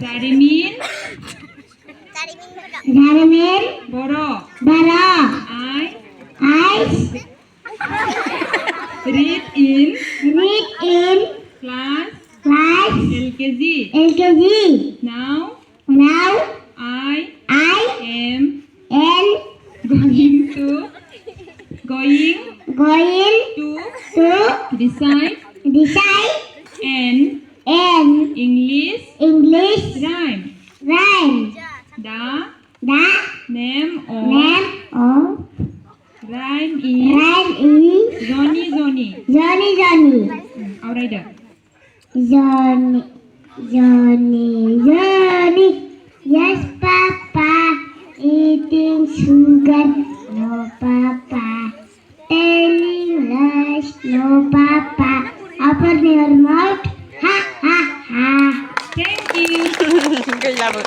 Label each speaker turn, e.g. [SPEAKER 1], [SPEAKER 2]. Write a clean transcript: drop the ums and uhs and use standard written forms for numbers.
[SPEAKER 1] Jarimin.
[SPEAKER 2] Jarimin.
[SPEAKER 1] Boro.
[SPEAKER 2] Boro.
[SPEAKER 1] I read in class
[SPEAKER 2] Class
[SPEAKER 1] LKG.
[SPEAKER 2] LKG.
[SPEAKER 1] Now
[SPEAKER 2] Now
[SPEAKER 1] I
[SPEAKER 2] I
[SPEAKER 1] am
[SPEAKER 2] am
[SPEAKER 1] going to
[SPEAKER 2] going to
[SPEAKER 1] decide
[SPEAKER 2] decide
[SPEAKER 1] an
[SPEAKER 2] an
[SPEAKER 1] English
[SPEAKER 2] English
[SPEAKER 1] rhyme.
[SPEAKER 2] rhyme.
[SPEAKER 1] The
[SPEAKER 2] The
[SPEAKER 1] name of
[SPEAKER 2] name of
[SPEAKER 1] rhyme is
[SPEAKER 2] rhyme is
[SPEAKER 1] Johnny Johnny.
[SPEAKER 2] Johnny.
[SPEAKER 1] Aoraini.
[SPEAKER 2] Johnny. Yes, Papa. Eating sugar. No, Papa. Telling lies. No, Papa. Open your mouth. Ha, ha, ha.
[SPEAKER 1] Thank you.
[SPEAKER 3] Good job.